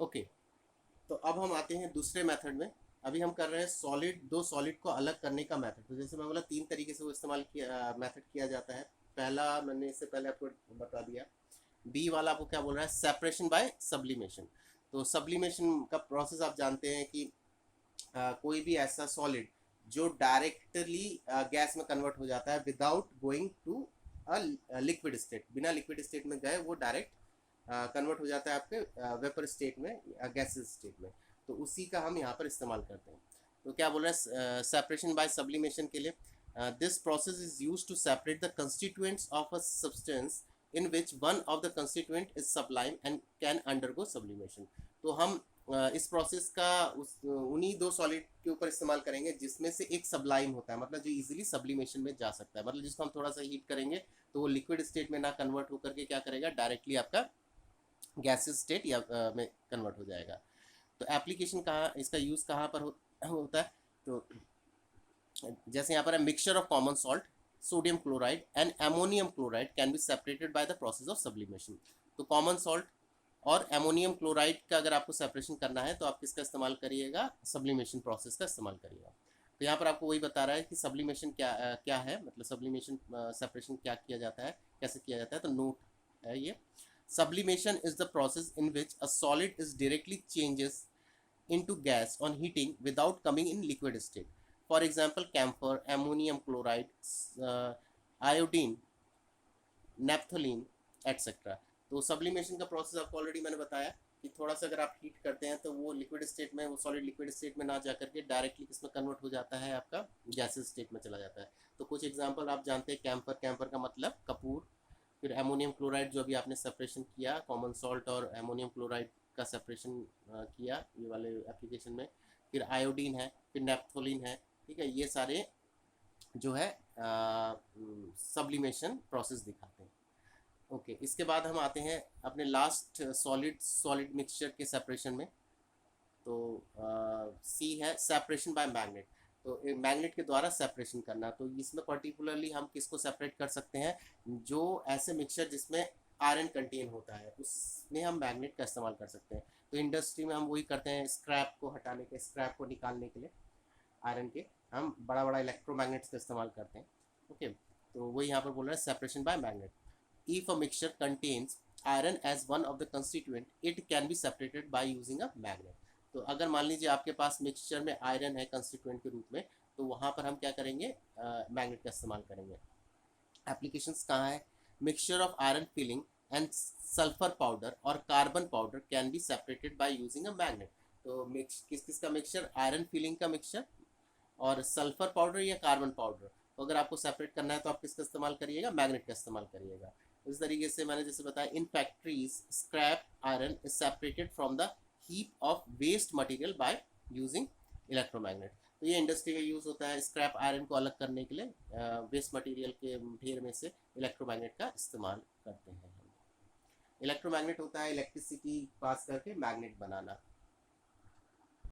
Okay, तो अब हम आते हैं दूसरे मेथड में। अभी हम कर रहे हैं सॉलिड, दो सॉलिड को अलग करने का मेथड। तो जैसे मैं बोला, तीन तरीके से वो इस्तेमाल किया मेथड किया जाता है। पहला मैंने इससे पहले आपको बता दिया। बी वाला आपको क्या बोल रहा है, सेपरेशन बाय सब्लिमेशन। तो सब्लिमेशन का प्रोसेस आप जानते हैं कि कोई भी ऐसा सॉलिड जो डायरेक्टली गैस में कन्वर्ट हो जाता है without going to liquid state, बिना लिक्विड स्टेट में गए वो डायरेक्ट कन्वर्ट हो जाता है आपके वेपर स्टेट में, गैसेस स्टेट में। तो उसी का हम यहाँ पर इस्तेमाल करते हैं। तो क्या बोल रहे हैं सेपरेशन बाय सब्लिमेशन के लिए, this process is use to separate the constituents of a substance in which one of the constituent is sublime and can undergo sublimation. तो हम इस प्रोसेस का उन्हीं दो सॉलिड के ऊपर इस्तेमाल करेंगे जिसमें से एक सब्लाइम होता है, मतलब जो इजीली सब्लिमेशन में जा सकता है, मतलब जिसको हम थोड़ा सा हीट करेंगे तो वो लिक्विड स्टेट में ना कन्वर्ट होकर के क्या करेगा, डायरेक्टली आपका गैसेस स्टेट या में कन्वर्ट हो जाएगा। तो एप्लीकेशन कहाँ, इसका यूज़ कहाँ पर होता है, तो जैसे यहाँ पर है mixture of common salt, sodium chloride and ammonium chloride can be separated by the process of sublimation. तो कॉमन सॉल्ट और एमोनियम क्लोराइड का अगर आपको सेपरेशन करना है तो आप किसका इस्तेमाल करिएगा, सब्लिमेशन प्रोसेस का इस्तेमाल करिएगा। तो यहाँ पर आपको वही बता रहा है कि सब्लिमेशन क्या है, मतलब सब्लिमेशन सेपरेशन क्या किया जाता है, कैसे किया जाता है। तो नोट है ये, sublimation is the process in which a solid is directly changes into gas on heating without coming in liquid state. For example, camphor, ammonium chloride, iodine, naphthalene etcetera. तो सब्लिमेशन का प्रोसेस आपको already मैंने बताया कि थोड़ा सा अगर आप हीट करते हैं तो वो लिक्विड स्टेट में, वो सॉलिड लिक्विड स्टेट में ना जा करके डायरेक्टली किसमें कन्वर्ट हो जाता है, आपका गैसेस स्टेट में चला जाता है। तो कुछ एग्जांपल आप जानते हैं, कैम्फर, कैम्फर का मतलब कपूर। फिर एमोनियम क्लोराइड जो अभी आपने सेपरेशन किया, कॉमन सॉल्ट और एमोनियम क्लोराइड का सेपरेशन किया ये वाले एप्लीकेशन में। फिर आयोडीन है, फिर नेप्थोलीन है, ठीक है। ये सारे जो है सब्लिमेशन प्रोसेस दिखाते हैं। ओके, इसके बाद हम आते हैं अपने लास्ट सॉलिड सॉलिड मिक्सचर के सेपरेशन में। तो सी है सेपरेशन बाय मैग्नेट। तो मैग्नेट के द्वारा सेपरेशन करना, तो इसमें पर्टिकुलरली हम किसको सेपरेट कर सकते हैं, जो ऐसे मिक्सचर जिसमें आयरन कंटेन होता है उसमें हम मैग्नेट का इस्तेमाल कर सकते हैं। तो इंडस्ट्री में हम वही करते हैं, स्क्रैप को हटाने के, स्क्रैप को निकालने के लिए आयरन के हम बड़ा बड़ा इलेक्ट्रोमैग्नेट्स का इस्तेमाल करते हैं। ओके, तो वही यहाँ पर बोल रहा है separation by magnet. If a mixture contains iron as one of the constituent it can be separated by using a magnet. तो अगर मान लीजिए आपके पास मिक्सचर में आयरन है कंस्टिट्यूएंट के रूप में, तो वहाँ पर हम क्या करेंगे, मैग्नेट का इस्तेमाल करेंगे। एप्लीकेशंस कहाँ है, mixture of iron filing and sulphur powder और carbon powder can be separated by using a magnet. तो मिक्स किस किस का मिक्सचर, आयरन फिलिंग का मिक्सचर और सल्फर पाउडर या कार्बन पाउडर। तो अगर आपको सेपरेट करना है तो आप किसका इस्तेमाल करिएगा, मैग्नेट का इस्तेमाल करिएगा। इस तरीके से मैंने जैसे बताया, in factories scrap iron is separated from the heap of waste material by using electromagnet. तो ये इंडस्ट्री में यूज़ होता है स्क्रैप आयरन को अलग करने के लिए, वेस्ट मटेरियल के ढेर में से इलेक्ट्रोमैग्नेट का इस्तेमाल करते हैं हम। इलेक्ट्रोमैग्नेट होता है इलेक्ट्रिसिटी पास करके मैग्नेट बनाना।